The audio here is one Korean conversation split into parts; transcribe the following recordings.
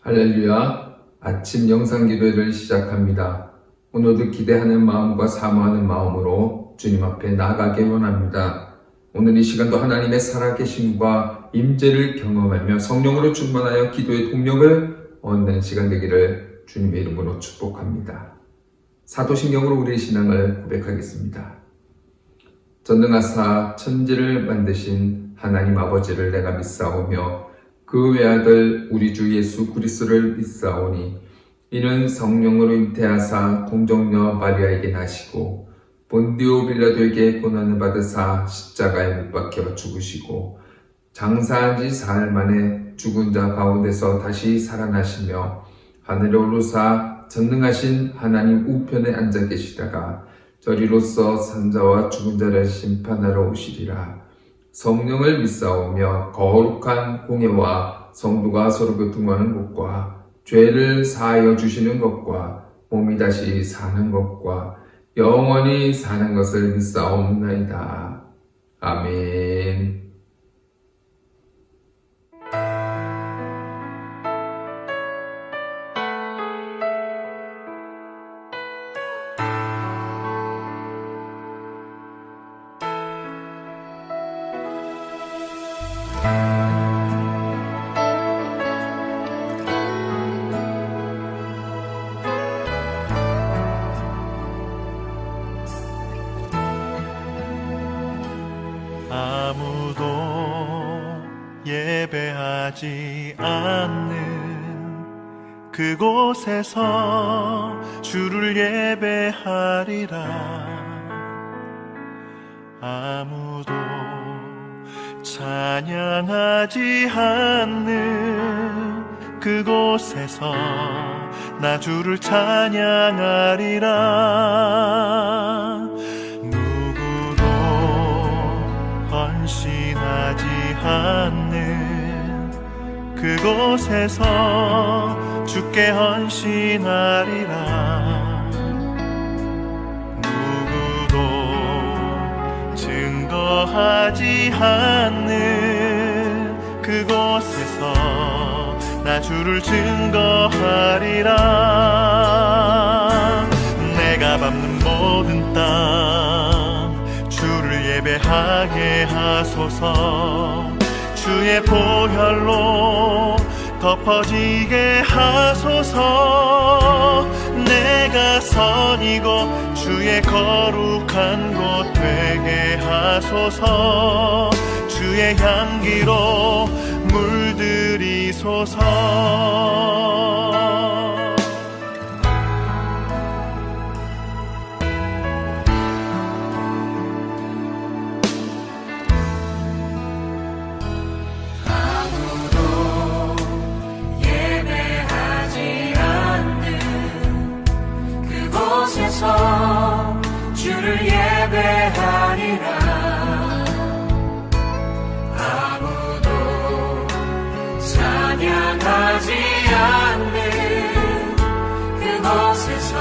할렐루야. 아침 영상 기도회를 시작합니다. 오늘도 기대하는 마음과 사모하는 마음으로 주님 앞에 나아가길 원합니다. 오늘 이 시간도 하나님의 살아계심과 임재를 경험하며 성령으로 충만하여 기도의 동력을 얻는 시간 되기를 주님의 이름으로 축복합니다. 사도신경으로 우리의 신앙을 고백하겠습니다. 전능하사 천지를 만드신 하나님 아버지를 내가 믿사오며 그 외아들 우리 주 예수 그리스도를 믿사오니 이는 성령으로 잉태하사 동정녀 마리아에게 나시고 본디오 빌라도에게 고난을 받으사 십자가에 못 박혀 죽으시고 장사한 지 사흘 만에 죽은 자 가운데서 다시 살아나시며 하늘에 오르사 전능하신 하나님 우편에 앉아 계시다가 저리로서 산자와 죽은 자를 심판하러 오시리라. 성령을 믿사오며 거룩한 공예와 성도가 서로 교통하는 것과 죄를 사하여 주시는 것과 몸이 다시 사는 것과 영원히 사는 것을 믿사옵나이다. 아멘. 아무도 예배하지 않는 그곳에서 주를 예배하리라. 아무도 찬양하지 않는 그곳에서 나 주를 찬양하리라. 누구도 헌신하지 않는 그곳에서 주께 헌신하리라. 누구도 증거하지 않는 그곳에서 나 주를 증거하리라. 내가 밟는 모든 땅 주를 예배하게 하소서. 주의 보혈로 덮어지게 하소서. 내가 선이고 주의 거룩한 곳 되게 하소서. 주의 향기로 물들이소서. 주를 예배하리라. 아무도 찬양하지 않는 그곳에서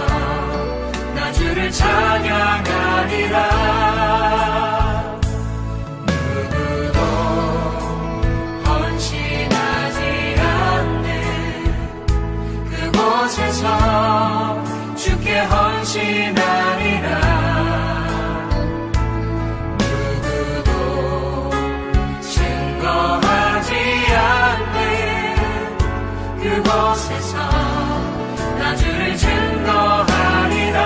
나 주를 찬양하리라. 누구도 헌신하지 않는 그곳에서 주께 헌신하리라. 누구도 증거하지 않는 그곳에서 나 주를 증거하리라.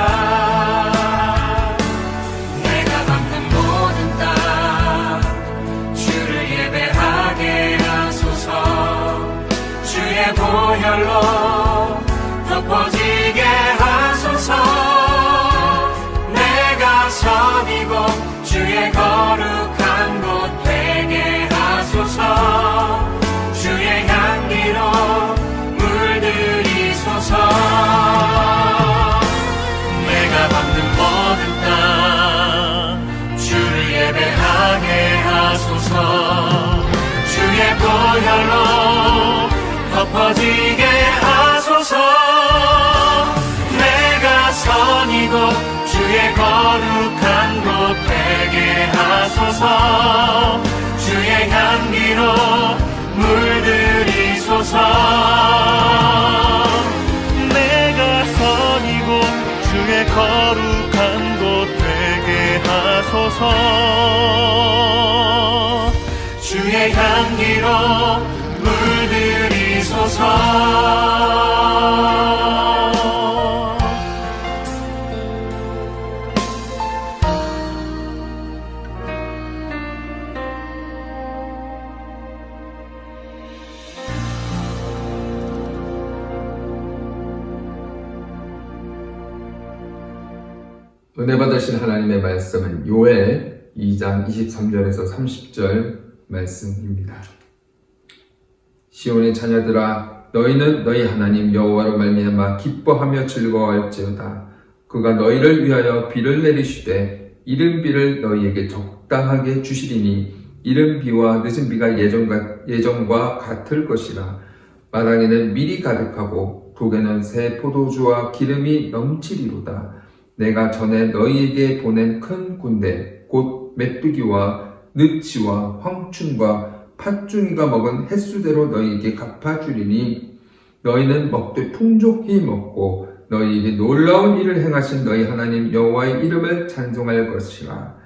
내가 밟는 모든 땅 주를 예배하게 하소서. 주의 보혈로 덮어지게 하소서. 내가 선이고 주의 거룩한 곳 되게 하소서. 주의 향기로 물들이소서. 내가 밟는 모든 땅 주를 예배하게 하소서. 주의 보혈로 덮어지게 하소서. 내가 선이고 주의 거룩한 곳 되게 하소서. 주의 향기로 물들이소서. 하소서. 내가 선이고 주의 거룩한 곳 되게 하소서. 주의 향기로 물들이소서. 은혜 받으신 하나님의 말씀은 요엘 2장 23절에서 30절 말씀입니다. 시온의 자녀들아, 너희는 너희 하나님 여호와로 말미암아 기뻐하며 즐거워할지어다. 그가 너희를 위하여 비를 내리시되 이른 비를 너희에게 적당하게 주시리니 이른 비와 늦은 비가 예전과 같을 것이라. 마당에는 밀이 가득하고 독에는 새 포도주와 기름이 넘치리로다. 내가 전에 너희에게 보낸 큰 군대 곧 메뚜기와 느치와 황충과 팥중이가 먹은 횟수대로 너희에게 갚아주리니 너희는 먹되 풍족히 먹고 너희에게 놀라운 일을 행하신 너희 하나님 여호와의 이름을 찬송할 것이라.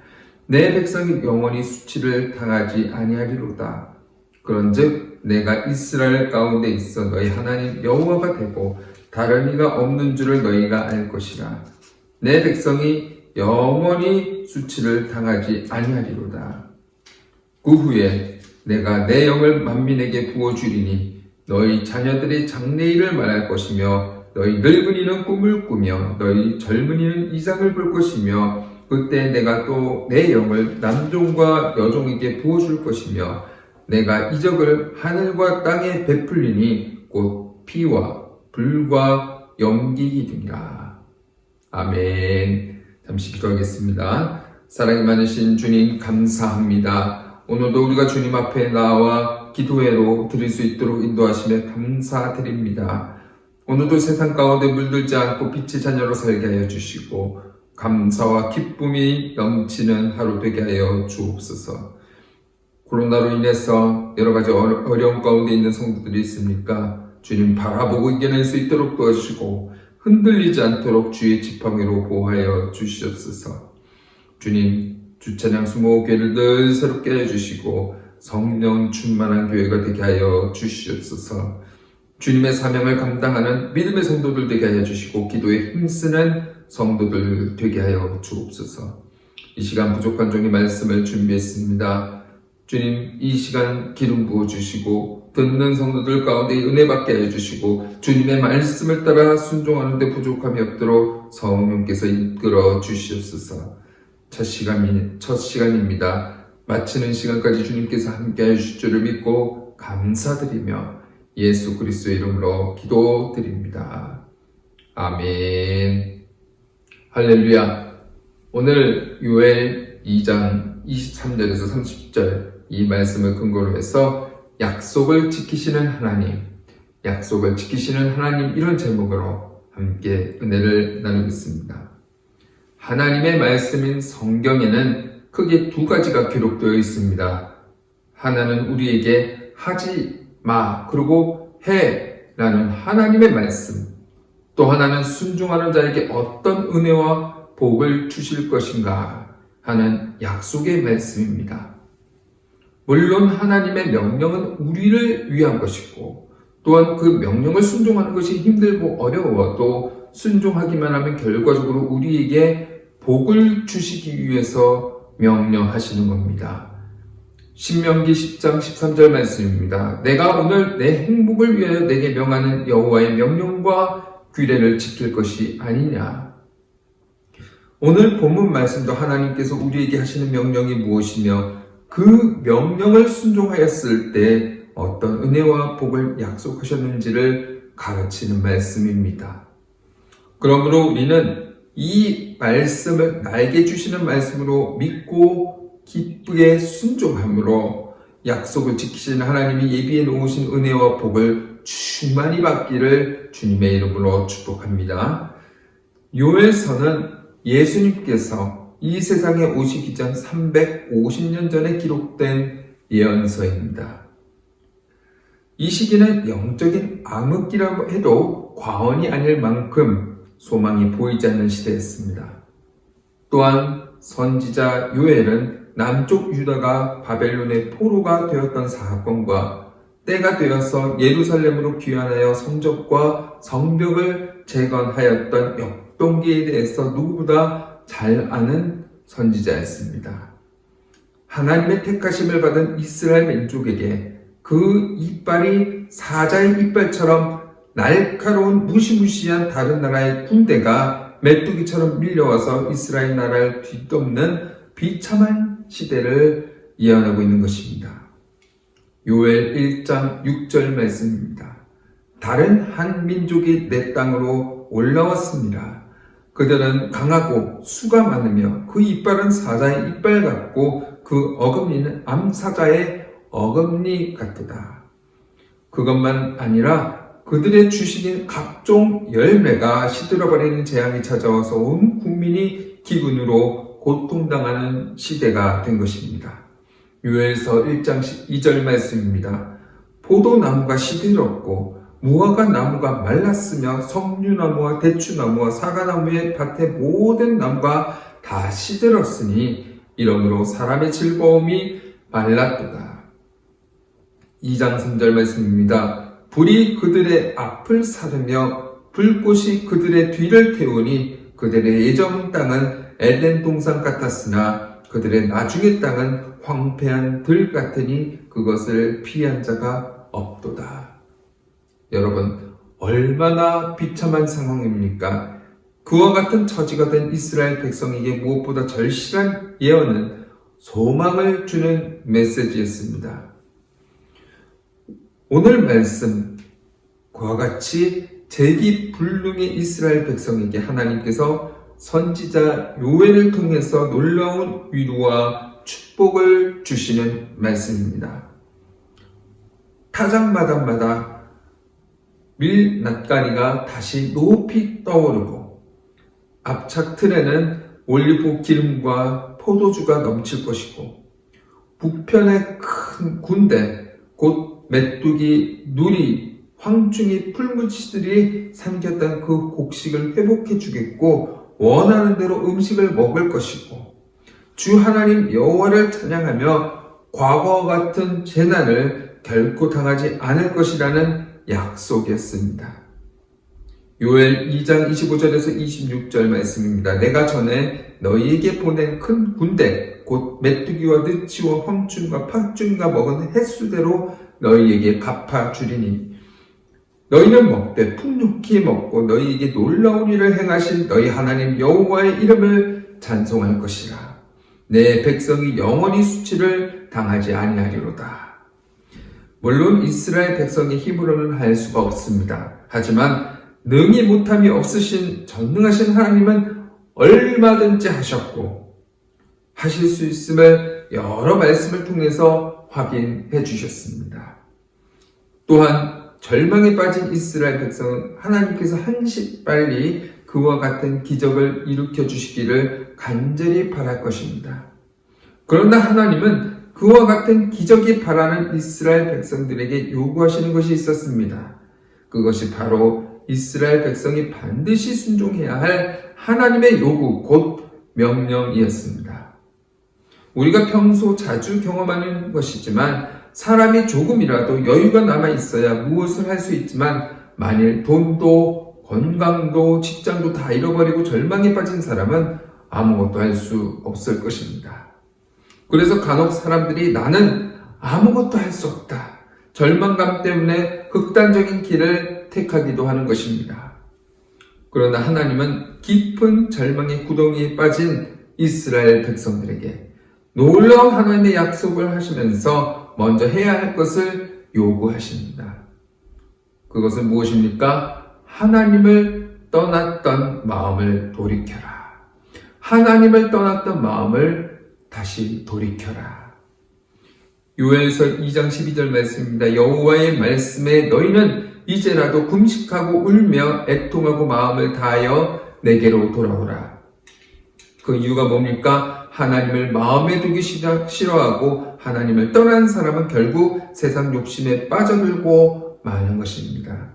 내 백성이 영원히 수치를 당하지 아니하리로다. 그런즉 내가 이스라엘 가운데 있어 너희 하나님 여호와가 되고 다른 이가 없는 줄을 너희가 알 것이라. 내 백성이 영원히 수치를 당하지 아니하리로다. 그 후에 내가 내 영을 만민에게 부어주리니 너희 자녀들이 장래일을 말할 것이며 너희 늙은이는 꿈을 꾸며 너희 젊은이는 이상을 볼 것이며 그때 내가 또 내 영을 남종과 여종에게 부어줄 것이며 내가 이적을 하늘과 땅에 베풀리니 곧 피와 불과 연기이니라. 아멘. 잠시 기도하겠습니다. 사랑이 많으신 주님 감사합니다. 오늘도 우리가 주님 앞에 나와 기도회로 드릴 수 있도록 인도하심에 감사드립니다. 오늘도 세상 가운데 물들지 않고 빛의 자녀로 살게 하여 주시고 감사와 기쁨이 넘치는 하루 되게 하여 주옵소서. 코로나로 인해서 여러 가지 어려움 가운데 있는 성도들이 있습니까? 주님 바라보고 이겨낼 수 있도록 도와주시고 흔들리지 않도록 주의 지팡이로 보호하여 주시옵소서. 주님, 주찬양 수목교회를 늘 새롭게 해주시고 성령 충만한 교회가 되게 하여 주시옵소서. 주님의 사명을 감당하는 믿음의 성도들 되게 하여 주시고 기도에 힘쓰는 성도들 되게 하여 주옵소서. 이 시간 부족한 종의 말씀을 준비했습니다. 주님, 이 시간 기름 부어주시고 듣는 성도들 가운데 은혜 받게 해주시고 주님의 말씀을 따라 순종하는 데 부족함이 없도록 성령께서 이끌어 주시옵소서. 첫 시간입니다. 마치는 시간까지 주님께서 함께 해주실 줄을 믿고 감사드리며 예수 그리스도의 이름으로 기도드립니다. 아멘. 할렐루야. 오늘 요엘 2장 23절에서 30절 이 말씀을 근거로 해서 약속을 지키시는 하나님, 약속을 지키시는 하나님 이런 제목으로 함께 은혜를 나누겠습니다. 하나님의 말씀인 성경에는 크게 두 가지가 기록되어 있습니다. 하나는 우리에게 하지 마, 그리고 해 라는 하나님의 말씀, 또 하나는 순종하는 자에게 어떤 은혜와 복을 주실 것인가 하는 약속의 말씀입니다. 물론 하나님의 명령은 우리를 위한 것이고 또한 그 명령을 순종하는 것이 힘들고 어려워도 순종하기만 하면 결과적으로 우리에게 복을 주시기 위해서 명령하시는 겁니다. 신명기 10장 13절 말씀입니다. 내가 오늘 내 행복을 위하여 내게 명하는 여호와의 명령과 규례를 지킬 것이 아니냐. 오늘 본문 말씀도 하나님께서 우리에게 하시는 명령이 무엇이며 그 명령을 순종하였을 때 어떤 은혜와 복을 약속하셨는지를 가르치는 말씀입니다. 그러므로 우리는 이 말씀을 나에게 주시는 말씀으로 믿고 기쁘게 순종함으로 약속을 지키시는 하나님이 예비해 놓으신 은혜와 복을 충만히 받기를 주님의 이름으로 축복합니다. 요엘서는 예수님께서 이 세상에 오시기 전 350년 전에 기록된 예언서입니다. 이 시기는 영적인 암흑기라고 해도 과언이 아닐 만큼 소망이 보이지 않는 시대였습니다. 또한 선지자 요엘은 남쪽 유다가 바벨론의 포로가 되었던 사건과 때가 되어서 예루살렘으로 귀환하여 성적과 성벽을 재건하였던 역동기에 대해서 누구보다 잘 아는 선지자였습니다. 하나님의 택하심을 받은 이스라엘 민족에게 그 이빨이 사자의 이빨처럼 날카로운 무시무시한 다른 나라의 군대가 메뚜기처럼 밀려와서 이스라엘 나라를 뒤덮는 비참한 시대를 예언하고 있는 것입니다. 요엘 1장 6절 말씀입니다. 다른 한 민족이 내 땅으로 올라왔습니다. 그들은 강하고 수가 많으며 그 이빨은 사자의 이빨 같고 그 어금니는 암사자의 어금니 같도다. 그것만 아니라 그들의 주식인 각종 열매가 시들어버리는 재앙이 찾아와서 온 국민이 기근으로 고통당하는 시대가 된 것입니다. 요엘서 1장 2절 말씀입니다. 포도나무가 시들었고 무화과 나무가 말랐으며 석류나무와 대추나무와 사과나무의 밭의 모든 나무가 다 시들었으니 이러므로 사람의 즐거움이 말랐도다. 2장 3절 말씀입니다. 불이 그들의 앞을 사르며 불꽃이 그들의 뒤를 태우니 그들의 예전 땅은 에덴 동산 같았으나 그들의 나중의 땅은 황폐한 들 같으니 그것을 피한 자가 없도다. 여러분, 얼마나 비참한 상황입니까? 그와 같은 처지가 된 이스라엘 백성에게 무엇보다 절실한 예언은 소망을 주는 메시지였습니다. 오늘 말씀, 그와 같이 재기불능의 이스라엘 백성에게 하나님께서 선지자 요엘을 통해서 놀라운 위로와 축복을 주시는 말씀입니다. 타작마당마다 밀낫가리가 다시 높이 떠오르고 앞차 틀에는 올리브 기름과 포도주가 넘칠 것이고 북편의 큰 군대 곧 메뚜기, 누리, 황충이, 풀무치들이 삼켰던 그 곡식을 회복해 주겠고 원하는 대로 음식을 먹을 것이고 주 하나님 여호와를 찬양하며 과거와 같은 재난을 결코 당하지 않을 것이라는 약속이었습니다. 요엘 2장 25절에서 26절 말씀입니다. 내가 전에 너희에게 보낸 큰 군대 곧 메뚜기와 느치와 황충과 팥중이가 먹은 횟수대로 너희에게 갚아주리니 너희는 먹되 풍족히 먹고 너희에게 놀라운 일을 행하신 너희 하나님 여호와의 이름을 찬송할 것이라. 내 백성이 영원히 수치를 당하지 아니하리로다. 물론 이스라엘 백성의 힘으로는 할 수가 없습니다. 하지만 능히 못함이 없으신 전능하신 하나님은 얼마든지 하셨고 하실 수 있음을 여러 말씀을 통해서 확인해 주셨습니다. 또한 절망에 빠진 이스라엘 백성은 하나님께서 한시 빨리 그와 같은 기적을 일으켜 주시기를 간절히 바랄 것입니다. 그러나 하나님은 그와 같은 기적이 바라는 이스라엘 백성들에게 요구하시는 것이 있었습니다. 그것이 바로 이스라엘 백성이 반드시 순종해야 할 하나님의 요구, 곧 명령이었습니다. 우리가 평소 자주 경험하는 것이지만 사람이 조금이라도 여유가 남아 있어야 무엇을 할 수 있지만 만일 돈도 건강도 직장도 다 잃어버리고 절망에 빠진 사람은 아무것도 할 수 없을 것입니다. 그래서 간혹 사람들이 나는 아무것도 할 수 없다. 절망감 때문에 극단적인 길을 택하기도 하는 것입니다. 그러나 하나님은 깊은 절망의 구덩이에 빠진 이스라엘 백성들에게 놀라운 하나님의 약속을 하시면서 먼저 해야 할 것을 요구하십니다. 그것은 무엇입니까? 하나님을 떠났던 마음을 돌이켜라. 하나님을 떠났던 마음을 다시 돌이켜라. 요엘서 2장 12절 말씀입니다. 여호와의 말씀에 너희는 이제라도 금식하고 울며 애통하고 마음을 다하여 내게로 돌아오라. 그 이유가 뭡니까? 하나님을 마음에 두기 싫어하고 하나님을 떠난 사람은 결국 세상 욕심에 빠져들고 마는 것입니다.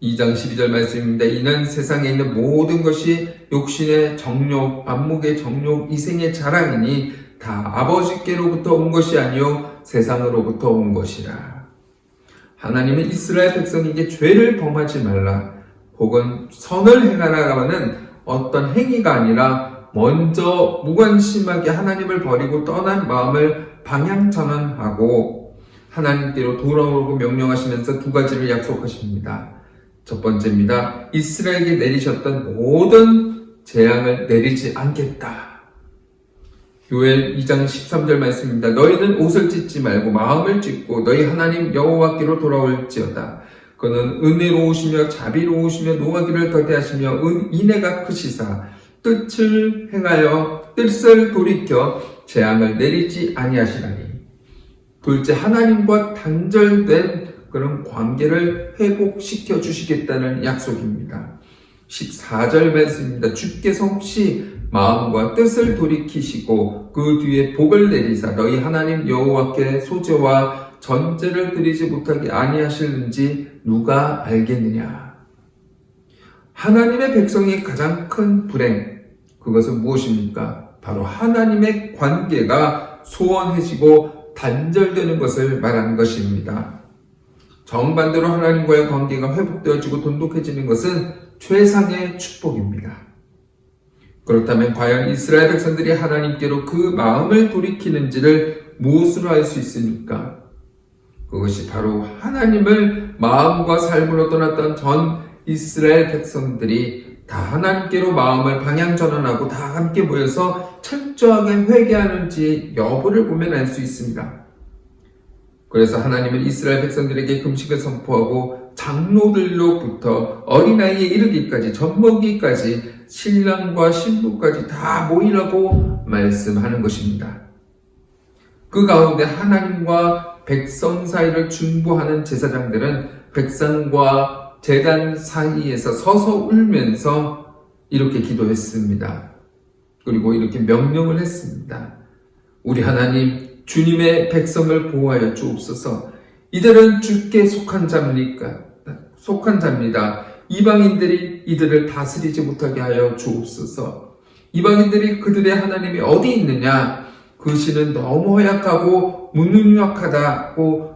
2장 12절 말씀입니다. 이는 세상에 있는 모든 것이 욕심의 정욕, 안목의 정욕, 이생의 자랑이니 다 아버지께로부터 온 것이 아니요 세상으로부터 온 것이라. 하나님은 이스라엘 백성에게 죄를 범하지 말라 혹은 선을 행하라라는 어떤 행위가 아니라 먼저 무관심하게 하나님을 버리고 떠난 마음을 방향전환하고 하나님께로 돌아오고 명령하시면서 두 가지를 약속하십니다. 첫 번째입니다. 이스라엘에게 내리셨던 모든 재앙을 내리지 않겠다. 요엘 2장 13절 말씀입니다. 너희는 옷을 찢지 말고 마음을 찢고 너희 하나님 여호와께로 돌아올지어다. 그는 은혜로우시며 자비로우시며 노하기를 더디하시며 인애가 크시사 뜻을 행하여 뜻을 돌이켜 재앙을 내리지 아니하시나니. 둘째, 하나님과 단절된 그런 관계를 회복시켜 주시겠다는 약속입니다. 14절 말씀입니다. 주께서 혹시 마음과 뜻을 돌이키시고 그 뒤에 복을 내리사 너희 하나님 여호와께 소제와 전제를 드리지 못하게 아니하실는지 누가 알겠느냐. 하나님의 백성의 가장 큰 불행, 그것은 무엇입니까? 바로 하나님의 관계가 소원해지고 단절되는 것을 말하는 것입니다. 정반대로 하나님과의 관계가 회복되어지고 돈독해지는 것은 최상의 축복입니다. 그렇다면 과연 이스라엘 백성들이 하나님께로 그 마음을 돌이키는지를 무엇으로 알 수 있습니까? 그것이 바로 하나님을 마음과 삶으로 떠났던 전 이스라엘 백성들이 다 하나님께로 마음을 방향 전환하고 다 함께 모여서 철저하게 회개하는지 여부를 보면 알 수 있습니다. 그래서 하나님은 이스라엘 백성들에게 금식을 선포하고 장로들로부터 어린아이에 이르기까지 젖먹이까지 신랑과 신부까지 다 모이라고 말씀하는 것입니다. 그 가운데 하나님과 백성 사이를 중보하는 제사장들은 백성과 제단 사이에서 서서 울면서 이렇게 기도했습니다. 그리고 이렇게 명령을 했습니다. 우리 하나님, 주님의 백성을 보호하여 주옵소서. 이들은 주께 속한 자입니다. 이방인들이 이들을 다스리지 못하게 하여 주옵소서. 이방인들이 그들의 하나님이 어디 있느냐? 그 신은 너무 허약하고 무능력하다고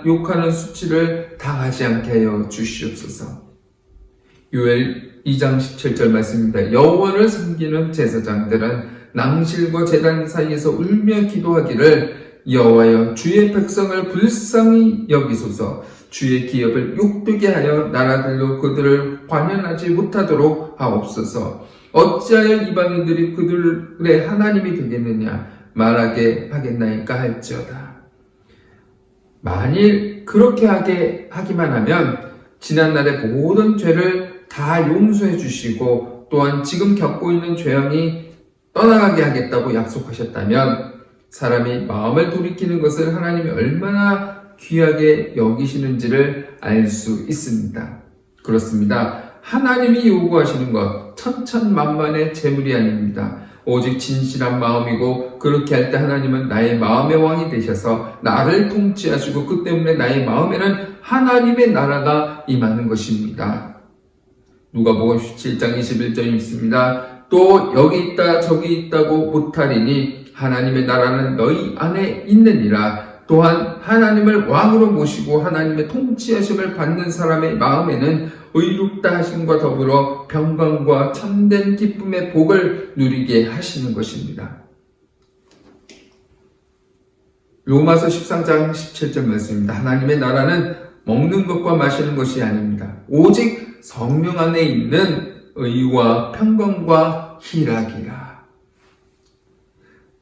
욕하는 수치를 당하지 않게 하여 주시옵소서. 요엘 2장 17절 말씀입니다. 여호와를 섬기는 제사장들은 낭실과 제단 사이에서 울며 기도하기를 여호와여 주의 백성을 불쌍히 여기소서. 주의 기업을 욕되게 하여 나라들로 그들을 관연하지 못하도록 하옵소서. 어찌하여 이방인들이 그들의 하나님이 되겠느냐 말하게 하겠나이까 할지어다. 만일 그렇게 하기만 하면 지난날의 모든 죄를 다 용서해 주시고 또한 지금 겪고 있는 죄악이 떠나가게 하겠다고 약속하셨다면 사람이 마음을 돌이키는 것을 하나님이 얼마나 귀하게 여기시는지를 알 수 있습니다. 그렇습니다. 하나님이 요구하시는 것 천천만만의 재물이 아닙니다. 오직 진실한 마음이고 그렇게 할 때 하나님은 나의 마음의 왕이 되셔서 나를 통치하시고 그 때문에 나의 마음에는 하나님의 나라가 임하는 것입니다. 누가복음 17장 21절이 있습니다. 또 여기 있다 저기 있다고 못하리니 하나님의 나라는 너희 안에 있느니라. 또한 하나님을 왕으로 모시고 하나님의 통치하심을 받는 사람의 마음에는 의롭다 하심과 더불어 평강과 참된 기쁨의 복을 누리게 하시는 것입니다. 로마서 13장 17절 말씀입니다. 하나님의 나라는 먹는 것과 마시는 것이 아닙니다. 오직 성령 안에 있는 의와 평강과 희락이라.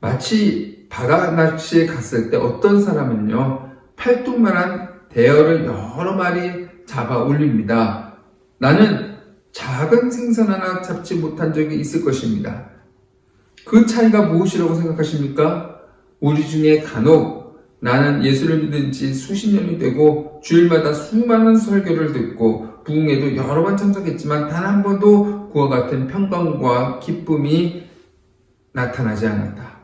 마치 바다 낚시에 갔을 때 어떤 사람은요, 팔뚝만한 대어를 여러 마리 잡아 올립니다. 나는 작은 생선 하나 잡지 못한 적이 있을 것입니다. 그 차이가 무엇이라고 생각하십니까? 우리 중에 간혹 나는 예수를 믿은 지 수십 년이 되고 주일마다 수많은 설교를 듣고 부흥회도 여러 번 참석했지만 단 한 번도 그와 같은 평강과 기쁨이 나타나지 않았다.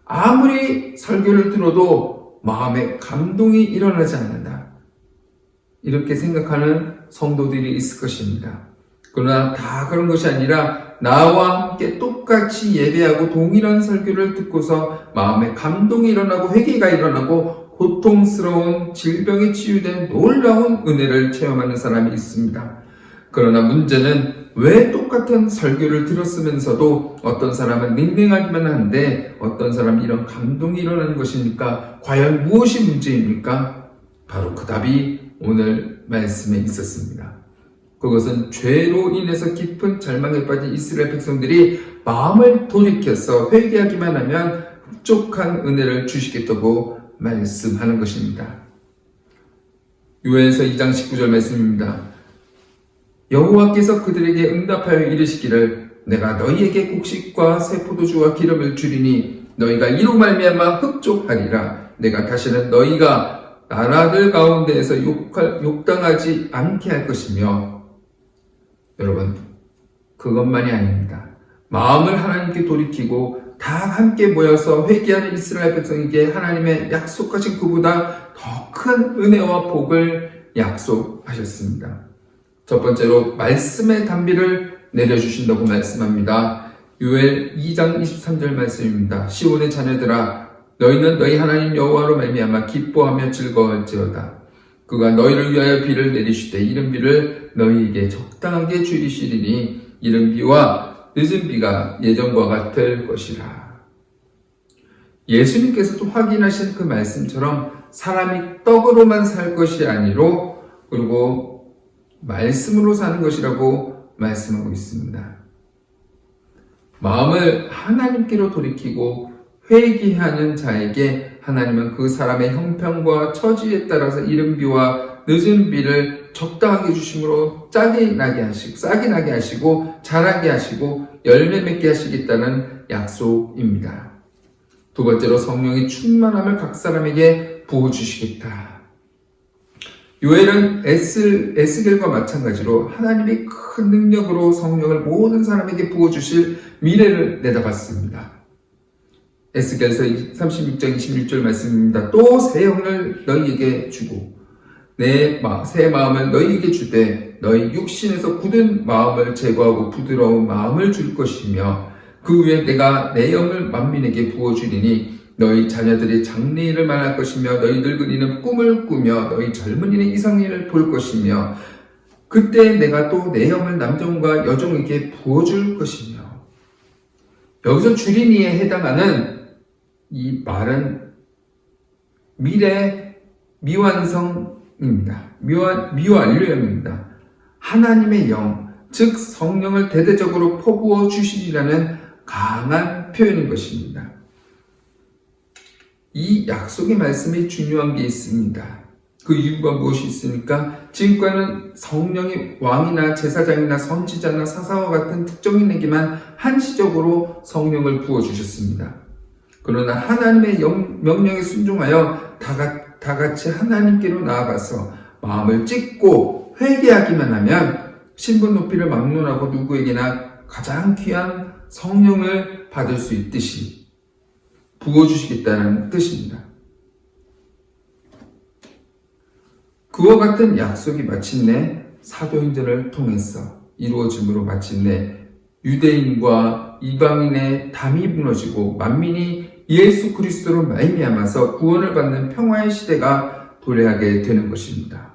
아무리 설교를 들어도 마음에 감동이 일어나지 않는다. 이렇게 생각하는 성도들이 있을 것입니다. 그러나 다 그런 것이 아니라 나와 함께 똑같이 예배하고 동일한 설교를 듣고서 마음에 감동이 일어나고 회개가 일어나고 고통스러운 질병에 치유된 놀라운 은혜를 체험하는 사람이 있습니다. 그러나 문제는 왜 똑같은 설교를 들었으면서도 어떤 사람은 냉랭하기만 한데 어떤 사람은 이런 감동이 일어나는 것입니까? 과연 무엇이 문제입니까? 바로 그 답이 오늘 말씀에 있었습니다. 그것은 죄로 인해서 깊은 절망에 빠진 이스라엘 백성들이 마음을 돌이켜서 회개하기만 하면 흡족한 은혜를 주시겠다고 말씀하는 것입니다. 요엘서 2장 19절 말씀입니다. 여호와께서 그들에게 응답하여 이르시기를 내가 너희에게 곡식과 새 포도주와 기름을 주리니 너희가 이로 말미암아 흡족하리라. 내가 다시는 너희가 나라들 가운데에서 욕당하지 않게 할 것이며. 여러분, 그것만이 아닙니다. 마음을 하나님께 돌이키고 다 함께 모여서 회개하는 이스라엘 백성에게 하나님의 약속하신 그보다 더 큰 은혜와 복을 약속하셨습니다. 첫 번째로 말씀의 단비를 내려주신다고 말씀합니다. 요엘 2장 23절 말씀입니다. 시온의 자녀들아 너희는 너희 하나님 여호와로 말미암아 기뻐하며 즐거워할지어다. 그가 너희를 위하여 비를 내리시되 이른 비를 너희에게 적당하게 주리시리니 이른 비와 늦은 비가 예전과 같을 것이라. 예수님께서도 확인하신 그 말씀처럼 사람이 떡으로만 살 것이 아니로 그리고 말씀으로 사는 것이라고 말씀하고 있습니다. 마음을 하나님께로 돌이키고 회개하는 자에게 하나님은 그 사람의 형편과 처지에 따라서 이른 비와 늦은 비를 적당하게 주심으로 싹이 나게 하시고 자라게 하시고 열매 맺게 하시겠다는 약속입니다. 두 번째로 성령의 충만함을 각 사람에게 부어주시겠다. 요엘은 에스겔과 마찬가지로 하나님의 큰 능력으로 성령을 모든 사람에게 부어주실 미래를 내다봤습니다. 에스겔서 36장 26절 말씀입니다. 또 새 영을 너희에게 주고 내 새 마음을 너희에게 주되 너희 육신에서 굳은 마음을 제거하고 부드러운 마음을 줄 것이며 그 후에 내가 내 영을 만민에게 부어주리니 너희 자녀들이 장래일을 말할 것이며 너희 늙은이는 꿈을 꾸며 너희 젊은이는 이상일을 볼 것이며 그때 내가 또 내 영을 남종과 여종에게 부어줄 것이며. 여기서 주리니에 해당하는 이 말은 미래 미완성입니다. 미완료형입니다. 하나님의 영, 즉 성령을 대대적으로 퍼부어 주시리라는 강한 표현인 것입니다. 이 약속의 말씀이 중요한 게 있습니다. 그 이유가 무엇이 있습니까? 지금까지는 성령이 왕이나 제사장이나 선지자나 사사와 같은 특정인에게만 한시적으로 성령을 부어주셨습니다. 그러나 하나님의 명령에 순종하여 다 같이 하나님께로 나아가서 마음을 찢고 회개하기만 하면 신분 높이를 막론하고 누구에게나 가장 귀한 성령을 받을 수 있듯이 부어주시겠다는 뜻입니다. 그와 같은 약속이 마침내 사도행전을 통해서 이루어짐으로 마침내 유대인과 이방인의 담이 무너지고 만민이 예수 그리스도로 말미암아서 구원을 받는 평화의 시대가 도래하게 되는 것입니다.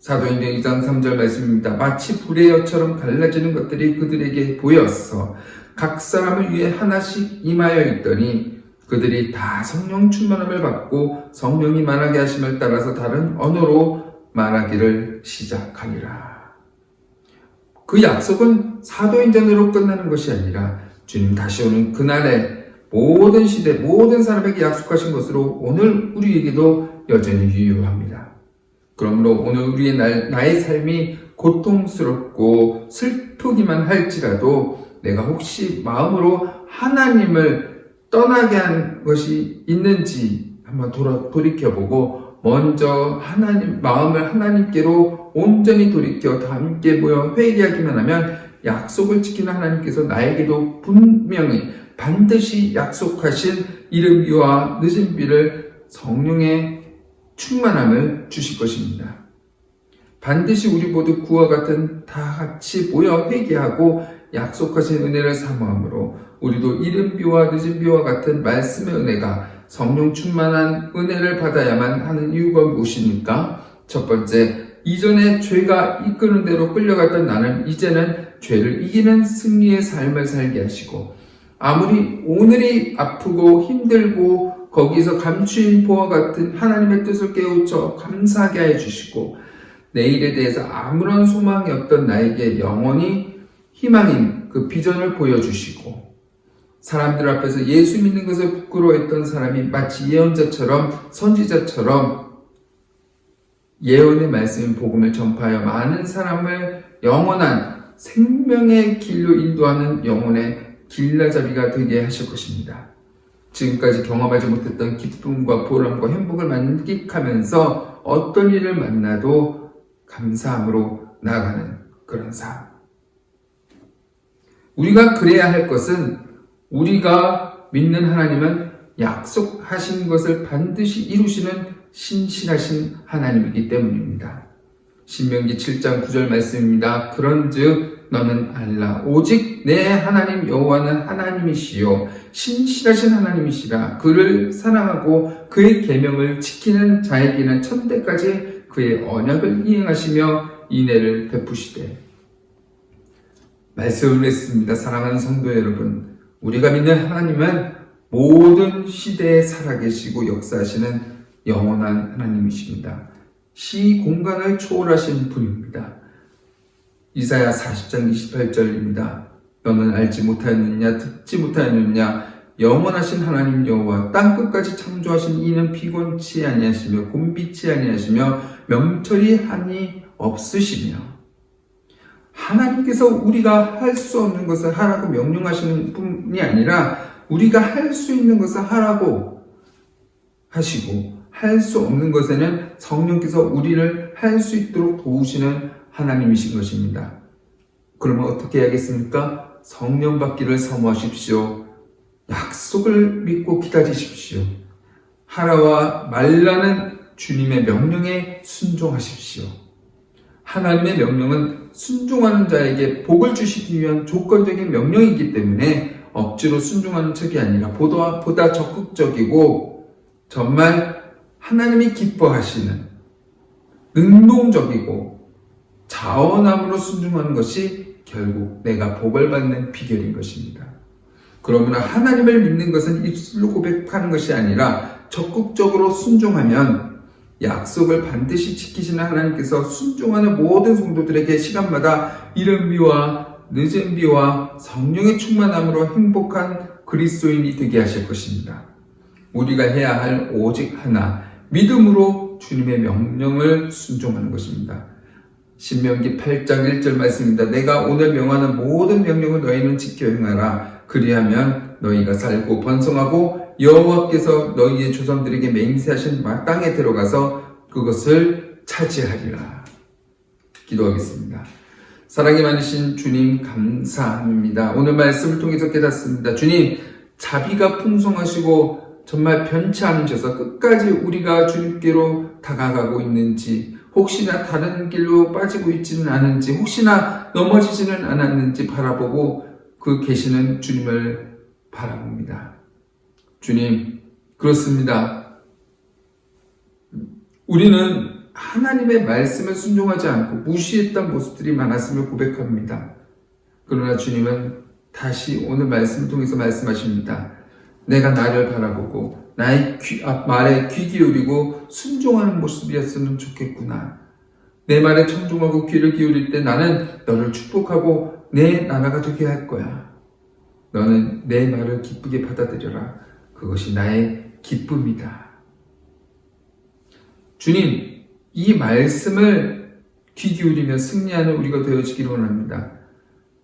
사도행전 2장 3절 말씀입니다. 마치 불의 엿처럼 갈라지는 것들이 그들에게 보였어 각 사람을 위해 하나씩 임하여 있더니 그들이 다 성령 충만함을 받고 성령이 말하게 하심을 따라서 다른 언어로 말하기를 시작하니라. 그 약속은 사도행전으로 끝나는 것이 아니라 주님 다시 오는 그날에 모든 시대 모든 사람에게 약속하신 것으로 오늘 우리에게도 여전히 유효합니다. 그러므로 오늘 우리의 나의 삶이 고통스럽고 슬프기만 할지라도 내가 혹시 마음으로 하나님을 떠나게 한 것이 있는지 한번 돌이켜보고 먼저 마음을 하나님께로 온전히 돌이켜 다 함께 모여 회개하기만 하면 약속을 지키는 하나님께서 나에게도 분명히 반드시 약속하신 이른비와 늦은비를 성령의 충만함을 주실 것입니다. 반드시 우리 모두 그와 같은 다 같이 모여 회개하고 약속하신 은혜를 사모함으로 우리도 이른비와 늦은비와 같은 말씀의 은혜가 성령 충만한 은혜를 받아야만 하는 이유가 무엇입니까? 첫 번째, 이전에 죄가 이끄는 대로 끌려갔던 나는 이제는 죄를 이기는 승리의 삶을 살게 하시고 아무리 오늘이 아프고 힘들고 거기서 감추인 보와 같은 하나님의 뜻을 깨우쳐 감사하게 해주시고 내일에 대해서 아무런 소망이 없던 나에게 영원히 희망인 그 비전을 보여주시고 사람들 앞에서 예수 믿는 것을 부끄러워했던 사람이 마치 예언자처럼 선지자처럼 예언의 말씀인 복음을 전파하여 많은 사람을 영원한 생명의 길로 인도하는 영혼의 길라잡이가 되게 하실 것입니다. 지금까지 경험하지 못했던 기쁨과 보람과 행복을 만끽하면서 어떤 일을 만나도 감사함으로 나아가는 그런 삶. 우리가 그래야 할 것은 우리가 믿는 하나님은 약속하신 것을 반드시 이루시는 신실하신 하나님이기 때문입니다. 신명기 7장 9절 말씀입니다. 그런즉 너는 알라 오직 내 하나님 여호와는 하나님이시요 신실하신 하나님이시라. 그를 사랑하고 그의 계명을 지키는 자에게는 천대까지 그의 언약을 이행하시며 인애를 베푸시되. 말씀을 했습니다. 사랑하는 성도 여러분, 우리가 믿는 하나님은 모든 시대에 살아계시고 역사하시는 영원한 하나님이십니다. 시 공간을 초월하신 분입니다. 이사야 40장 28절입니다. 너는 알지 못하였느냐 듣지 못하였느냐 영원하신 하나님 여호와 땅끝까지 창조하신 이는 피곤치 아니하시며 곤비치 아니하시며 명철이 한이 없으시며. 하나님께서 우리가 할 수 없는 것을 하라고 명령하시는 뿐이 아니라 우리가 할 수 있는 것을 하라고 하시고 할 수 없는 것에는 성령께서 우리를 할 수 있도록 도우시는 하나님이신 것입니다. 그러면 어떻게 해야겠습니까? 성령 받기를 사모하십시오. 약속을 믿고 기다리십시오. 하라와 말라는 주님의 명령에 순종하십시오. 하나님의 명령은 순종하는 자에게 복을 주시기 위한 조건적인 명령이기 때문에 억지로 순종하는 척이 아니라 보다 적극적이고 정말 하나님이 기뻐하시는 능동적이고 자원함으로 순종하는 것이 결국 내가 복을 받는 비결인 것입니다. 그러므로 하나님을 믿는 것은 입술로 고백하는 것이 아니라 적극적으로 순종하면 약속을 반드시 지키시는 하나님께서 순종하는 모든 성도들에게 시간마다 이른비와 늦은비와 성령의 충만함으로 행복한 그리스도인이 되게 하실 것입니다. 우리가 해야 할 오직 하나, 믿음으로 주님의 명령을 순종하는 것입니다. 신명기 8장 1절 말씀입니다. 내가 오늘 명하는 모든 명령을 너희는 지켜 행하라. 그리하면 너희가 살고 번성하고 여호와께서 너희의 조상들에게 맹세하신 땅에 들어가서 그것을 차지하리라. 기도하겠습니다. 사랑이 많으신 주님 감사합니다. 오늘 말씀을 통해서 깨닫습니다. 주님, 자비가 풍성하시고 정말 변치 않으셔서 끝까지 우리가 주님께로 다가가고 있는지, 혹시나 다른 길로 빠지고 있지는 않은지, 혹시나 넘어지지는 않았는지 바라보고 그 계시는 주님을 바라봅니다. 주님, 그렇습니다. 우리는 하나님의 말씀을 순종하지 않고 무시했던 모습들이 많았음을 고백합니다. 그러나 주님은 다시 오늘 말씀을 통해서 말씀하십니다. 내가 나를 바라보고 나의 말에 귀 기울이고 순종하는 모습이었으면 좋겠구나. 내 말에 청종하고 귀를 기울일 때 나는 너를 축복하고 내 나라가 되게 할 거야. 너는 내 말을 기쁘게 받아들여라. 그것이 나의 기쁨이다. 주님, 이 말씀을 귀 기울이며 승리하는 우리가 되어지기를 원합니다.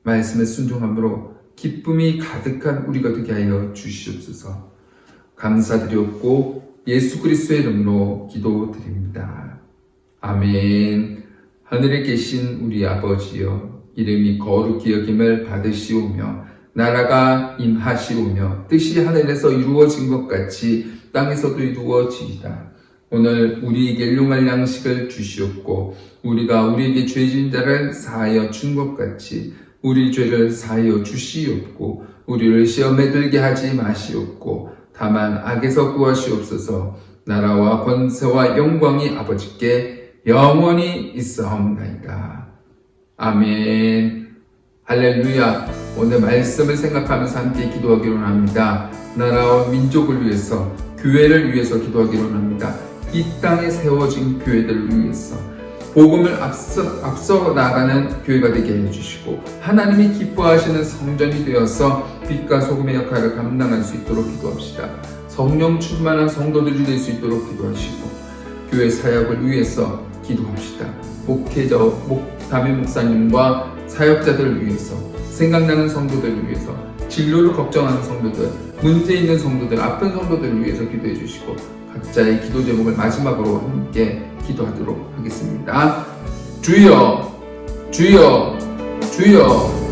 말씀에 순종함으로 기쁨이 가득한 우리가 되게 하여 주시옵소서. 감사드렸고 예수 그리스도의 이름으로 기도드립니다. 아멘. 하늘에 계신 우리 아버지여, 이름이 거룩히 여김을 받으시오며 나라가 임하시오며 뜻이 하늘에서 이루어진 것 같이 땅에서도 이루어지이다. 오늘 우리에게 일용할 양식을 주시옵고 우리가 우리에게 죄진 자를 사하여 준 것 같이 우리 죄를 사하여 주시옵고 우리를 시험에 들게 하지 마시옵고 다만 악에서 구하시옵소서. 나라와 권세와 영광이 아버지께 영원히 있사옵나이다. 아멘. 할렐루야. 오늘 말씀을 생각하면서 함께 기도하기로 합니다. 나라와 민족을 위해서, 교회를 위해서 기도하기로 합니다. 이 땅에 세워진 교회들을 위해서 복음을 앞서 나가는 교회가 되게 해주시고 하나님이 기뻐하시는 성전이 되어서 빛과 소금의 역할을 감당할 수 있도록 기도합시다. 성령 충만한 성도들이 될 수 있도록 기도하시고 교회 사역을 위해서 기도합시다. 목회자, 담임 목사님과 사역자들을 위해서, 생각나는 성도들을 위해서, 진로를 걱정하는 성도들, 문제 있는 성도들, 아픈 성도들을 위해서 기도해 주시고 각자의 기도 제목을 마지막으로 함께 기도하도록 하겠습니다. 주여, 주여, 주여.